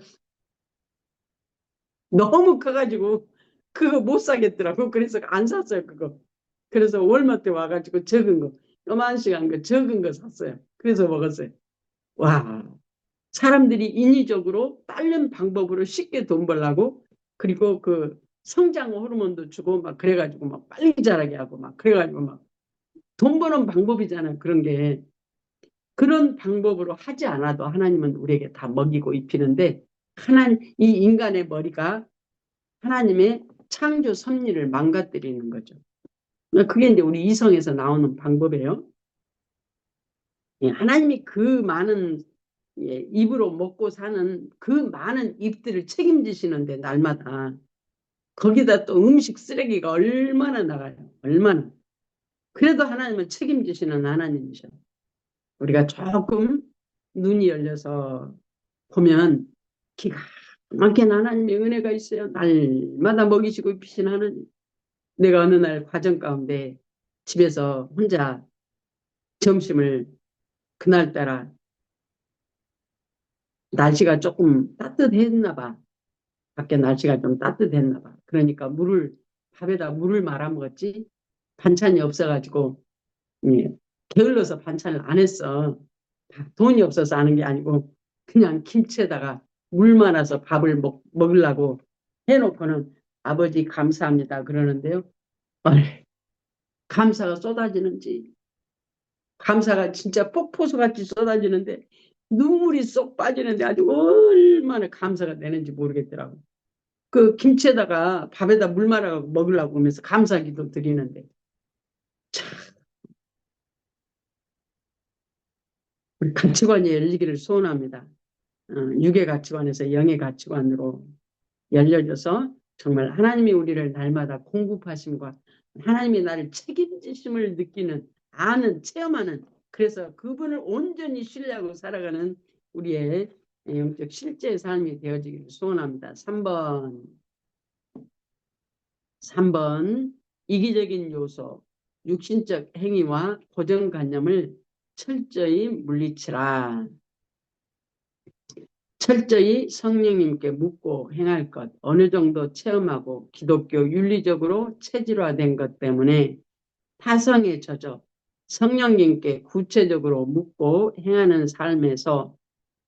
너무 커가지고 그거 못 사겠더라고. 그래서 안 샀어요 그거. 그래서 월마트 와가지고 적은 거 요만식한 거 적은 거 샀어요. 그래서 먹었어요. 와, 사람들이 인위적으로 빠른 방법으로 쉽게 돈 벌라고, 그리고 그 성장 호르몬도 주고 막 그래가지고 막 빨리 자라게 하고 막 그래가지고 막 돈 버는 방법이잖아요. 그런 게. 그런 방법으로 하지 않아도 하나님은 우리에게 다 먹이고 입히는데, 이 인간의 머리가 하나님의 창조 섭리를 망가뜨리는 거죠. 그게 이제 우리 이성에서 나오는 방법이에요. 예, 하나님이 그 많은, 예, 입으로 먹고 사는 그 많은 입들을 책임지시는데 날마다 거기다 또 음식 쓰레기가 얼마나 나가요. 얼마나. 그래도 하나님은 책임지시는 하나님이셔. 우리가 조금 눈이 열려서 보면 기가 막힌 하나님의 은혜가 있어요. 날마다 먹이시고 입히신 하나님. 내가 어느 날 과정 가운데 집에서 혼자 점심을, 그날따라 날씨가 조금 따뜻했나 봐. 밖에 날씨가 좀 따뜻했나 봐. 그러니까 밥에다 물을 말아 먹었지. 반찬이 없어가지고, 예, 게을러서 반찬을 안 했어. 돈이 없어서 하는 게 아니고, 그냥 김치에다가 물 말아서 밥을 먹으려고 해놓고는 아버지 감사합니다 그러는데요. 감사가 쏟아지는지, 감사가 진짜 폭포수같이 쏟아지는데 눈물이 쏙 빠지는데 아주 얼마나 감사가 되는지 모르겠더라고. 그 김치에다가 밥에다 물 말아 먹으려고 하면서 감사기도 드리는데, 우리 가치관이 열리기를 소원합니다. 육의 가치관에서 영의 가치관으로 열려져서 정말 하나님이 우리를 날마다 공급하심과 하나님이 나를 책임지심을 느끼는, 아는, 체험하는, 그래서 그분을 온전히 신뢰하고 살아가는 우리의 영적 실제 삶이 되어지기를 소원합니다. 3번 이기적인 요소, 육신적 행위와 고정관념을 철저히 물리치라. 철저히 성령님께 묻고 행할 것, 어느 정도 체험하고 기독교 윤리적으로 체질화된 것 때문에 타성에 젖어 성령님께 구체적으로 묻고 행하는 삶에서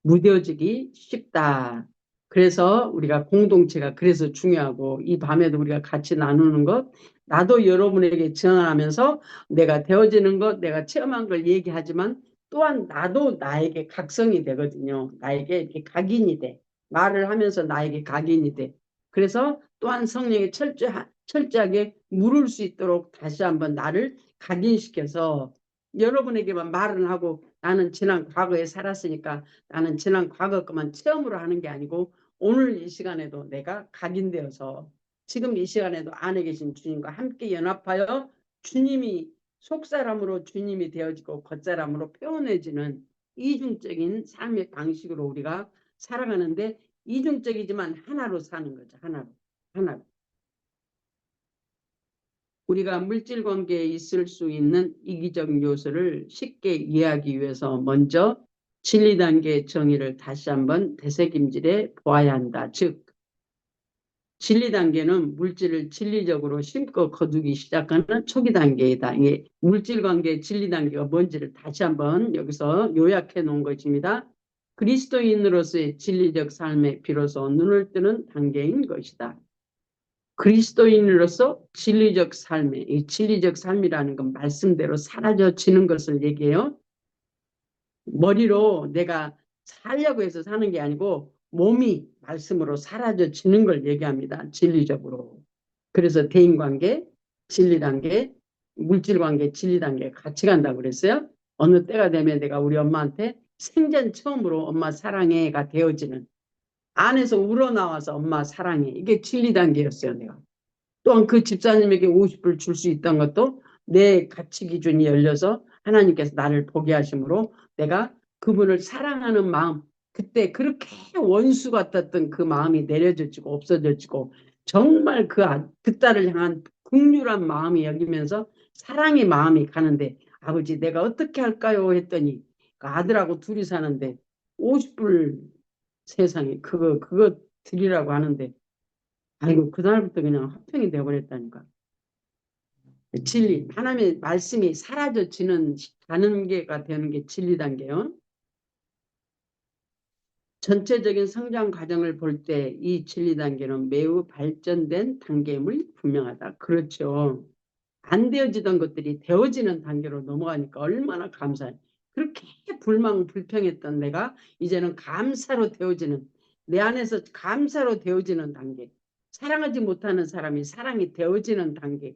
무뎌지기 쉽다. 그래서 우리가 공동체가 그래서 중요하고 이 밤에도 우리가 같이 나누는 것 나도 여러분에게 전하면서 내가 되어지는 것 내가 체험한 걸 얘기하지만 또한 나도 나에게 각성이 되거든요. 나에게 이렇게 각인이 돼. 말을 하면서 나에게 각인이 돼. 그래서 또한 성령이 철저하게 물을 수 있도록 다시 한번 나를 각인시켜서 여러분에게만 말은 하고 나는 지난 과거에 살았으니까 나는 지난 과거 것만 체험으로 하는 게 아니고 오늘 이 시간에도 내가 각인되어서 지금 이 시간에도 안에 계신 주님과 함께 연합하여 주님이 속사람으로 주님이 되어지고 겉사람으로 표현해지는 이중적인 삶의 방식으로 우리가 살아가는데 이중적이지만 하나로 사는 거죠. 하나로. 하나로. 우리가 물질 관계에 있을 수 있는 이기적 요소를 쉽게 이해하기 위해서 먼저 진리 단계의 정의를 다시 한번 되새김질해 보아야 한다. 즉, 진리 단계는 물질을 진리적으로 심고 거두기 시작하는 초기 단계이다. 이게 물질 관계의 진리 단계가 뭔지를 다시 한번 여기서 요약해 놓은 것입니다. 그리스도인으로서의 진리적 삶에 비로소 눈을 뜨는 단계인 것이다. 그리스도인으로서 진리적 삶에, 이 진리적 삶이라는 건 말씀대로 사라져지는 것을 얘기해요. 머리로 내가 살려고 해서 사는 게 아니고 몸이 말씀으로 사라져지는 걸 얘기합니다. 진리적으로. 그래서 대인관계, 진리단계, 물질관계, 진리단계 같이 간다고 그랬어요. 어느 때가 되면 내가 우리 엄마한테 생전 처음으로 엄마 사랑해가 되어지는 안에서 우러나와서 엄마 사랑해. 이게 진리단계였어요. 내가. 또한 그 집사님에게 50불 줄 수 있던 것도 내 가치 기준이 열려서 하나님께서 나를 보게 하심으로 내가 그분을 사랑하는 마음 그때 그렇게 원수 같았던 그 마음이 내려져지고 없어져지고 정말 그 딸을 향한 긍휼한 마음이 여기면서 사랑의 마음이 가는데 아버지 내가 어떻게 할까요 했더니 그 아들하고 둘이 사는데 50불 세상에 그거 드리라고 하는데 아이고 그날부터 그냥 화평이 되어버렸다니까. 진리 하나님의 말씀이 사라져지는 단계가 되는 게 진리 단계요. 전체적인 성장 과정을 볼 때 이 진리 단계는 매우 발전된 단계임을 분명하다. 그렇죠. 안 되어지던 것들이 되어지는 단계로 넘어가니까 얼마나 감사해. 그렇게 불평했던 내가 이제는 감사로 되어지는 내 안에서 감사로 되어지는 단계. 사랑하지 못하는 사람이 사랑이 되어지는 단계.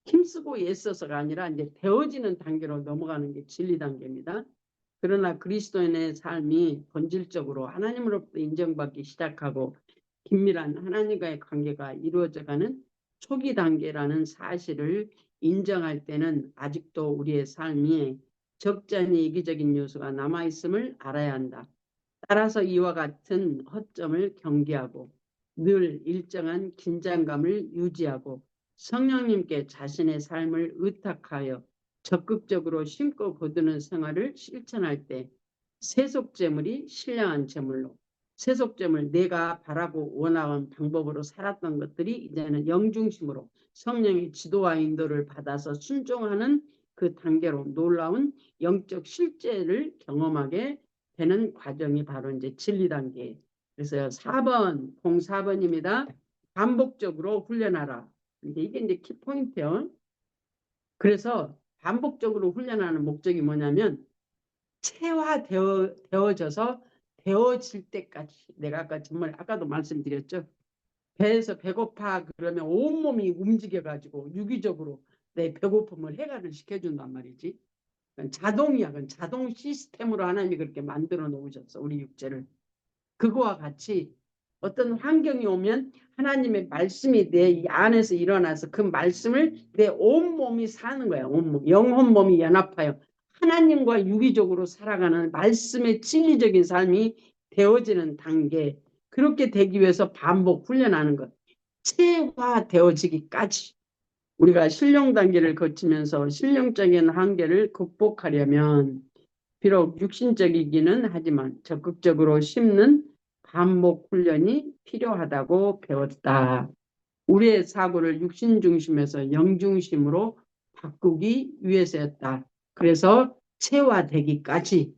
힘쓰고 애써서가 아니라 이제 되어지는 단계로 넘어가는 게 진리 단계입니다. 그러나 그리스도인의 삶이 본질적으로 하나님으로부터 인정받기 시작하고 긴밀한 하나님과의 관계가 이루어져가는 초기 단계라는 사실을 인정할 때는 아직도 우리의 삶이 적잖이 이기적인 요소가 남아있음을 알아야 한다. 따라서 이와 같은 허점을 경계하고 늘 일정한 긴장감을 유지하고 성령님께 자신의 삶을 의탁하여 적극적으로 심고 거두는 생활을 실천할 때 세속재물이 신령한 재물로 세속재물 내가 바라고 원하는 방법으로 살았던 것들이 이제는 영중심으로 성령의 지도와 인도를 받아서 순종하는 그 단계로 놀라운 영적 실제를 경험하게 되는 과정이 바로 이제 진리 단계. 그래서 4번, 04번입니다. 반복적으로 훈련하라. 이게 이제 키포인트요. 그래서 반복적으로 훈련하는 목적이 뭐냐면 체화되어져서 되어질 때까지 내가 아까 정말 아까도 말씀드렸죠. 배에서 배고파 그러면 온몸이 움직여가지고 유기적으로 내 배고픔을 해결을 시켜준단 말이지. 자동이야. 그건 자동 시스템으로 하나님이 그렇게 만들어 놓으셨어. 우리 육체를. 그거와 같이 어떤 환경이 오면 하나님의 말씀이 내 안에서 일어나서 그 말씀을 내 온몸이 사는 거야. 온몸. 영혼 몸이 연합하여 하나님과 유기적으로 살아가는 말씀의 진리적인 삶이 되어지는 단계. 그렇게 되기 위해서 반복 훈련하는 것. 체화되어지기까지. 우리가 신령 단계를 거치면서 신령적인 한계를 극복하려면 비록 육신적이기는 하지만 적극적으로 심는 반복 훈련이 필요하다고 배웠다. 우리의 사고를 육신 중심에서 영 중심으로 바꾸기 위해서였다. 그래서 체화되기까지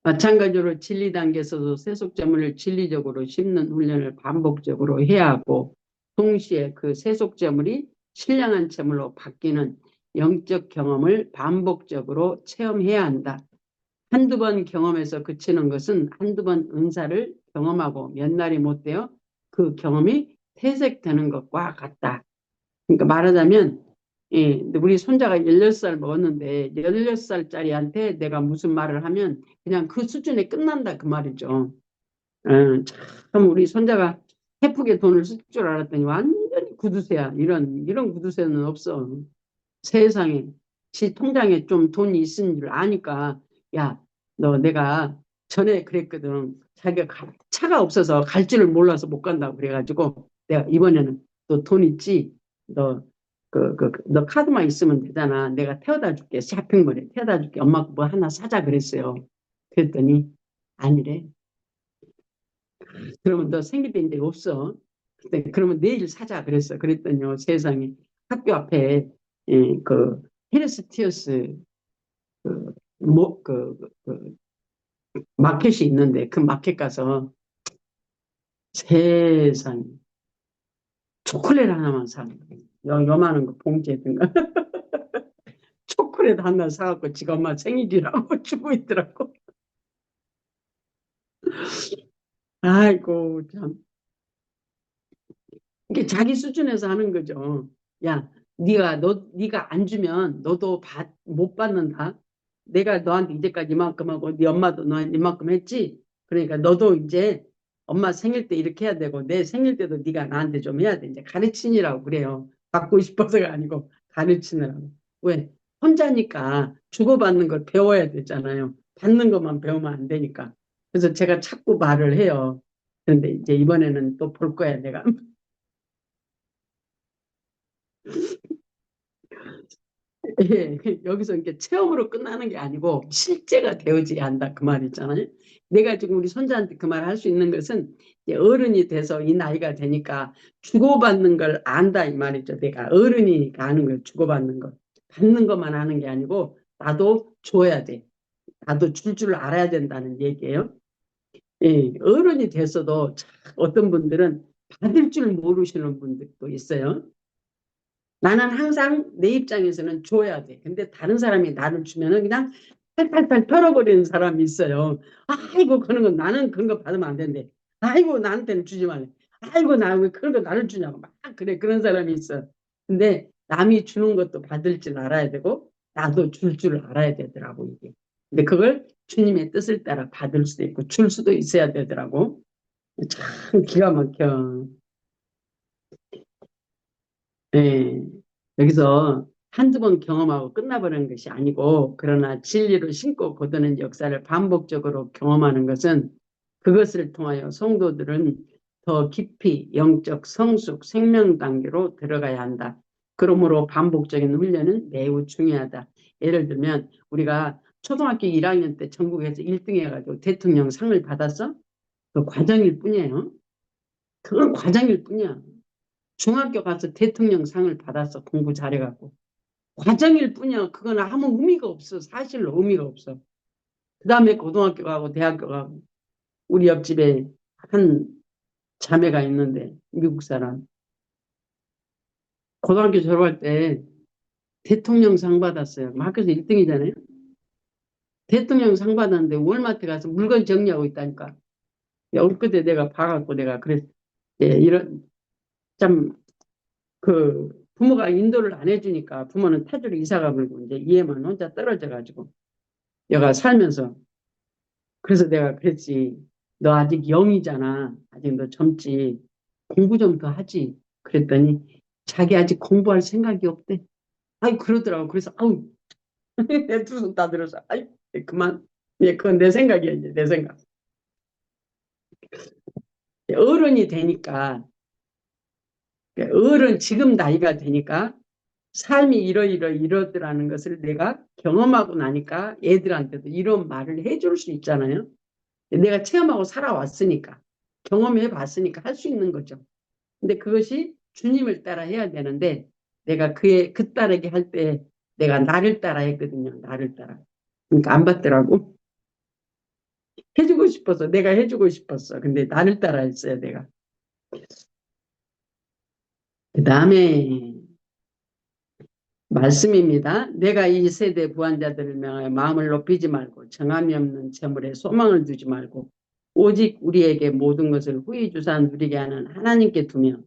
마찬가지로 진리 단계에서도 세속제물을 진리적으로 심는 훈련을 반복적으로 해야 하고 동시에 그 세속제물이 신령한 제물로 바뀌는 영적 경험을 반복적으로 체험해야 한다. 한두 번 경험해서 그치는 것은 한두 번 은사를 경험하고 몇 날이 못 되어 그 경험이 퇴색되는 것과 같다. 그러니까 말하자면 우리 손자가 16살 먹었는데 16살짜리한테 내가 무슨 말을 하면 그냥 그 수준에 끝난다 그 말이죠. 참 우리 손자가 헤프게 돈을 쓸 줄 알았더니 완전히 구두쇠야. 이런 구두쇠는 없어. 세상에. 지 통장에 좀 돈이 있는 줄 아니까 야, 너 내가 전에 그랬거든. 자기가 차가 없어서 갈 줄을 몰라서 못 간다고 그래가지고 내가 이번에는 너 돈 있지? 너 너 카드만 있으면 되잖아. 내가 태워다 줄게. 쇼핑몰에 태워다 줄게. 엄마 뭐 하나 사자 그랬어요. 그랬더니 아니래. 그러면 너 생길 때 이제 없어. 그러면 내일 사자 그랬어. 그랬더니요. 세상에 학교 앞에 그 헤르스티어스 그, 뭐, 마켓이 있는데 그 마켓 가서 세상에 초콜릿 하나만 사. 요만한 거 봉지에든가 초콜릿 하나 사갖고 지가 엄마 생일이라고 주고 있더라고. 아이고 참 이게 자기 수준에서 하는 거죠. 야, 네가 안 주면 너도 못 받는다. 내가 너한테 이제까지 이만큼 하고 네 엄마도 너한테 이만큼 했지. 그러니까 너도 이제 엄마 생일 때 이렇게 해야 되고 내 생일 때도 네가 나한테 좀 해야 돼. 이제 가르치니라고 그래요. 받고 싶어서가 아니고 가르치느라고. 왜? 혼자니까 주고받는 걸 배워야 되잖아요. 받는 것만 배우면 안 되니까. 그래서 제가 자꾸 말을 해요. 그런데 이제 이번에는 또 볼 거야, 내가. 예, 여기서 이렇게 체험으로 끝나는 게 아니고 실제가 되어져야 한다 그 말 있잖아요. 내가 지금 우리 손자한테 그 말 할 수 있는 것은 이제 어른이 돼서 이 나이가 되니까 주고받는 걸 안다 이 말이죠. 내가 어른이니까 아는 걸 주고받는 거. 받는 것만 아는 게 아니고 나도 줘야 돼. 나도 줄 알아야 된다는 얘기예요. 예, 어른이 돼서도 참 어떤 분들은 받을 줄 모르시는 분들도 있어요. 나는 항상 내 입장에서는 줘야 돼. 근데 다른 사람이 나를 주면은 그냥 팔팔팔 털어버리는 사람이 있어요. 아이고, 그런 거 나는 그런 거 받으면 안 된대. 아이고, 나한테는 주지 말래. 아이고, 나 왜 그런 거 나를 주냐고. 막 그래, 그런 사람이 있어. 근데 남이 주는 것도 받을 줄 알아야 되고, 나도 줄 알아야 되더라고, 이게. 근데 그걸 주님의 뜻을 따라 받을 수도 있고, 줄 수도 있어야 되더라고. 참 기가 막혀. 예, 여기서 한두 번 경험하고 끝나버리는 것이 아니고, 그러나 진리로 신고 거두는 역사를 반복적으로 경험하는 것은 그것을 통하여 성도들은 더 깊이 영적 성숙, 생명 단계로 들어가야 한다. 그러므로 반복적인 훈련은 매우 중요하다. 예를 들면, 우리가 초등학교 1학년 때 전국에서 1등 해가지고 대통령 상을 받았어? 그 과정일 뿐이에요. 그건 과정일 뿐이야. 중학교 가서 대통령 상을 받았어. 공부 잘해갖고. 과정일 뿐이야. 그건 아무 의미가 없어. 사실로 의미가 없어. 그 다음에 고등학교 가고 대학교 가고 우리 옆집에 한 자매가 있는데 미국 사람. 고등학교 졸업할 때 대통령 상 받았어요. 학교에서 1등이잖아요. 대통령 상 받았는데 월마트 가서 물건 정리하고 있다니까. 엊그제 내가 봐갖고 내가 그랬 예, 이런 참 그 부모가 인도를 안 해주니까 부모는 타주로 이사가 불고 이제 얘만 혼자 떨어져가지고 얘가 살면서 그래서 내가 그랬지. 너 아직 영이잖아. 아직 너 젊지. 공부 좀 더 하지. 그랬더니 자기 아직 공부할 생각이 없대. 아이 그러더라고. 그래서 아우 내 두 손 다 들어서 아이 그만. 예, 그건 내 생각이야 이제 내 생각. 어른이 되니까 어른 지금 나이가 되니까 삶이 이러더라는 것을 내가 경험하고 나니까 애들한테도 이런 말을 해줄 수 있잖아요. 내가 체험하고 살아왔으니까 경험해 봤으니까 할 수 있는 거죠. 근데 그것이 주님을 따라 해야 되는데 내가 그 따르게 할 때 내가 나를 따라 했거든요. 나를 따라. 그러니까 안 받더라고. 해주고 싶어서 내가 해주고 싶었어. 근데 나를 따라 했어요. 내가. 그 다음에 말씀입니다. 내가 이 세대 부한자들을 명하여 마음을 높이지 말고 정함이 없는 재물에 소망을 두지 말고 오직 우리에게 모든 것을 후히 주사 누리게 하는 하나님께 두며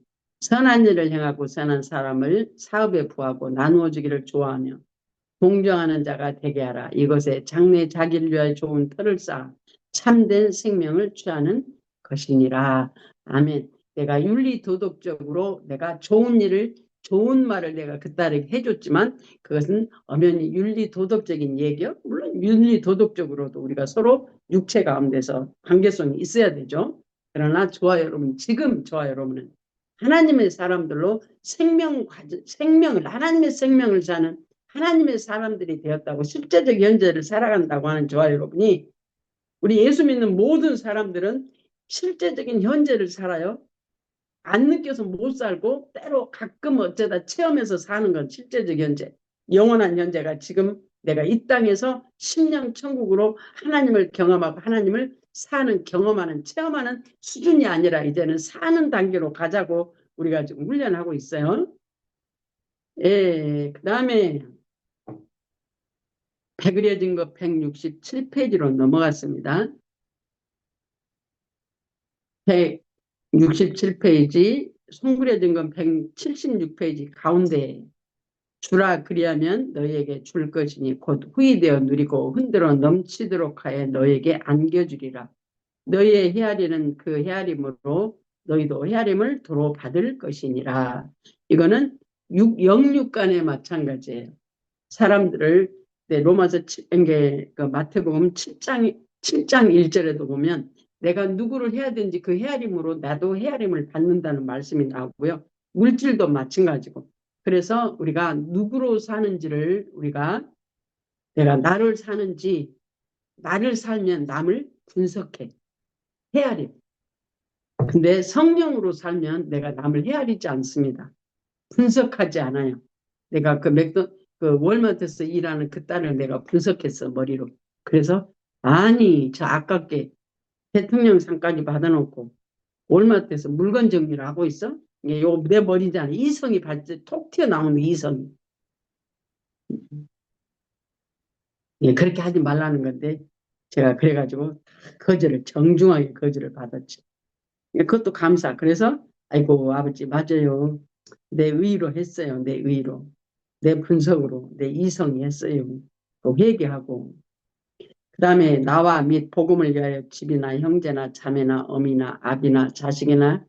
선한 일을 행하고 선한 사람을 사업에 부하고 나누어 주기를 좋아하며 동정하는 자가 되게 하라. 이것에 장래 자기를 위하여 좋은 터를 쌓아 참된 생명을 취하는 것이니라. 아멘. 내가 윤리도덕적으로 내가 좋은 말을 내가 그 딸에게 해줬지만 그것은 엄연히 윤리도덕적인 얘기요. 물론 윤리도덕적으로도 우리가 서로 육체 가운데서 관계성이 있어야 되죠. 그러나 저와 여러분, 지금 저와 여러분은 하나님의 사람들로 하나님의 생명을 사는 하나님의 사람들이 되었다고 실제적 현재를 살아간다고 하는 저와 여러분이 우리 예수 믿는 모든 사람들은 실제적인 현재를 살아요. 안 느껴서 못 살고 때로 가끔 어쩌다 체험해서 사는 건 실제적 현재. 영원한 현재가 지금 내가 이 땅에서 심령 천국으로 하나님을 경험하고 하나님을 사는 경험하는 체험하는 수준이 아니라 이제는 사는 단계로 가자고 우리가 지금 훈련하고 있어요. 예, 그 다음에 배그려진 거 167페이지로 넘어갔습니다. 167페이지, 송그려진 건 176페이지 가운데 주라 그리하면 너희에게 줄 것이니 곧 후이되어 누리고 흔들어 넘치도록 하여 너희에게 안겨주리라. 너희의 헤아리는 그 헤아림으로 너희도 헤아림을 도로 받을 것이니라. 이거는 영육간에 마찬가지예요. 사람들을 로마서 그 마태복음 7장 1절에도 보면 내가 누구를 해야 되는지 그 헤아림으로 나도 헤아림을 받는다는 말씀이 나오고요. 물질도 마찬가지고. 그래서 우리가 누구로 사는지를 우리가 내가 나를 사는지 나를 살면 남을 분석해. 헤아림. 근데 성령으로 살면 내가 남을 헤아리지 않습니다. 분석하지 않아요. 내가 그 월마트에서 일하는 그 딸을 내가 분석했어, 머리로. 그래서, 아니, 저 아깝게 대통령상까지 받아놓고 월마트에서 물건 정리를 하고 있어? 이게 요 내 머리잖아. 이성이 발전 톡 튀어나오는 이성이. 예, 그렇게 하지 말라는 건데, 제가 그래가지고 정중하게 거절을 받았죠. 예, 그것도 감사. 그래서, 아이고, 아버지, 맞아요. 내 의의로 했어요. 내 의의로. 내 분석으로, 내 이성이 했어요. 또 회개하고. 그 다음에 나와 및 복음을 위하여 집이나 형제나 자매나 어미나 아비나 자식이나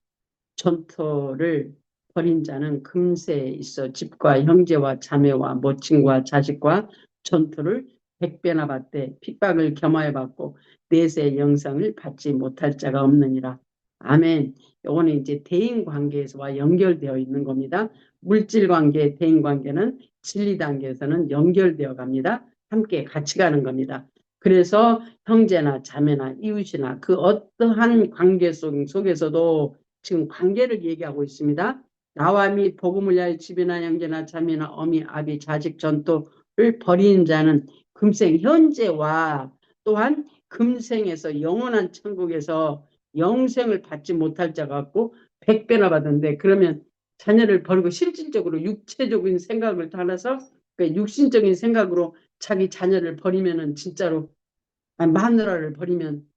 전토를 벌인 자는 금세에 있어 집과 형제와 자매와 모친과 자식과 전토를 100배나 받되 핍박을 겸하여 받고 내세의 영상을 받지 못할 자가 없느니라. 아멘. 이거는 이제 대인 관계에서와 연결되어 있는 겁니다. 물질 관계, 대인 관계는 진리 단계에서는 연결되어 갑니다. 함께 같이 가는 겁니다. 그래서 형제나 자매나 이웃이나 그 어떠한 관계 속에서도 지금 관계를 얘기하고 있습니다. 나와 및 복음을 위하여 집이나 형제나 자매나 어미, 아비, 자식 전토를 벌이는 자는 금생 현재와 또한 금생에서 영원한 천국에서 영생을 받지 못할 자 같고 100배나 받은데 그러면 자녀를 버리고 실질적으로 육체적인 생각을 따라서 그러니까 육신적인 생각으로 자기 자녀를 버리면은 진짜로 마누라를 버리면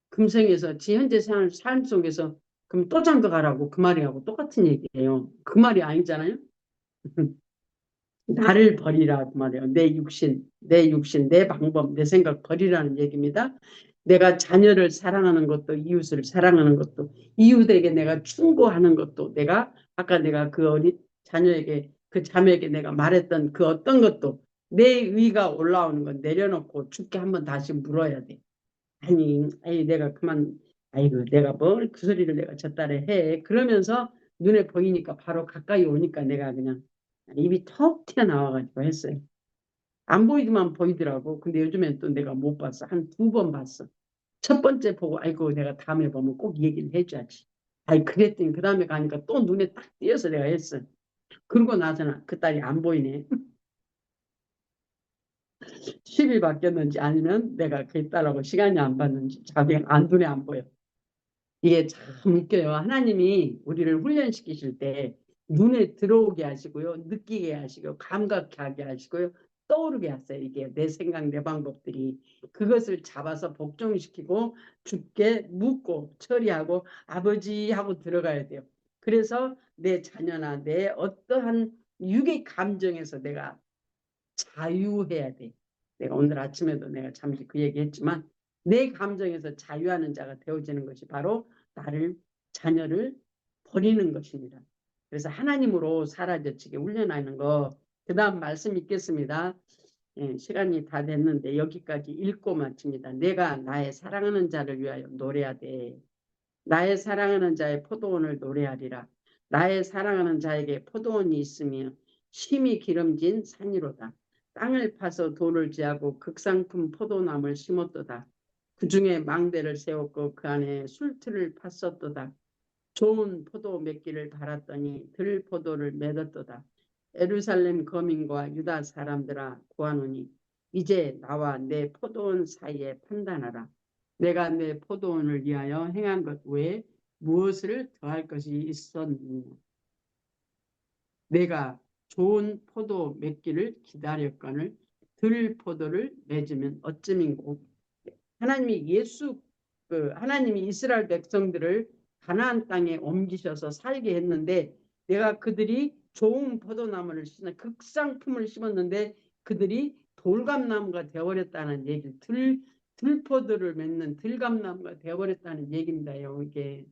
금생에서 지 현재 삶 속에서 그럼 또 장가 가라고 그 말이하고 똑같은 얘기예요. 그 말이 아니잖아요. 나를 버리라 그 말이에요. 내 육신, 내 방법, 내 생각 버리라는 얘기입니다. 내가 자녀를 사랑하는 것도 이웃을 사랑하는 것도 이웃에게 내가 충고하는 것도 내가 아까 내가 그 어린 자녀에게 그 자매에게 내가 말했던 그 어떤 것도 내 의가 올라오는 건 내려놓고 죽게 한번 다시 물어야 돼. 아니 내가 아이고 내가 뭘 그 소리를 내가 저 딸에 해 그러면서 눈에 보이니까 바로 가까이 오니까 내가 그냥 입이 턱 튀어나와가지고 했어요. 안 보이지만 보이더라고. 근데 요즘엔 또 내가 못 봤어. 한 2번 봤어. 첫 번째 보고 아이고 내가 다음에 보면 꼭 얘기를 해줘야지. 아이 그랬더니 그 다음에 가니까 또 눈에 딱 띄어서 내가 했어. 그러고 나서는 그 딸이 안 보이네. 10이 바뀌었는지 아니면 내가 그에 따라고 시간이 안 봤는지 자기 안 눈에 안 보여. 이게 참 웃겨요. 하나님이 우리를 훈련시키실 때 눈에 들어오게 하시고요. 느끼게 하시고 감각하게 하시고요. 떠오르게 하세요. 이게 내 생각, 내 방법들이. 그것을 잡아서 복종시키고 죽게 묻고 처리하고 아버지 하고 들어가야 돼요. 그래서 내 자녀나 내 어떠한 육의 감정에서 내가 자유해야 돼. 내가 오늘 아침에도 내가 잠시 그 얘기했지만 내 감정에서 자유하는 자가 되어지는 것이 바로 나를 자녀를 버리는 것입니다. 그래서 하나님으로 사라져지게 훈련하는 거. 그 다음 말씀 읽겠습니다. 예, 시간이 다 됐는데 여기까지 읽고 마칩니다. 내가 나의 사랑하는 자를 위하여 노래하되 나의 사랑하는 자의 포도원을 노래하리라. 나의 사랑하는 자에게 포도원이 있으며 심이 기름진 산이로다. 땅을 파서 돌을 지하고 극상품 포도나무를 심었도다. 그 중에 망대를 세웠고 그 안에 술틀을 팠었도다. 좋은 포도 맺기를 바랐더니 들포도를 맺었도다. 예루살렘 거민과 유다 사람들아 구하노니 이제 나와 내 포도원 사이에 판단하라. 내가 내 포도원을 위하여 행한 것 외에 무엇을 더할 것이 있었느냐. 내가 좋은 포도 맺기를 기다렸거늘 들포도를 맺으면 어찌민고. 하나님이 이스라엘 백성들을 가나안 땅에 옮기셔서 살게 했는데 내가 그들이 좋은 포도나무를 심어 극상품을 심었는데 그들이 돌감나무가 되어버렸다는 얘기를 들포도를 맺는 들감나무가 되어버렸다는 얘기입니다요. 이게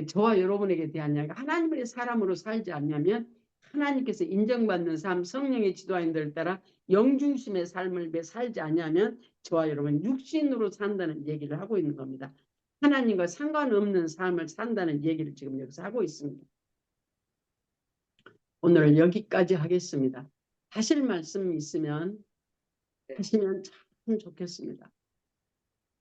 저와 여러분에게 대한 이야기. 하나님의 사람으로 살지 않냐면 하나님께서 인정받는 삶, 성령의 지도인들을 따라 영중심의 삶을 살지 않냐면 저와 여러분 육신으로 산다는 얘기를 하고 있는 겁니다. 하나님과 상관없는 삶을 산다는 얘기를 지금 여기서 하고 있습니다. 오늘 여기까지 하겠습니다. 하실 말씀 있으면 하시면 참 좋겠습니다.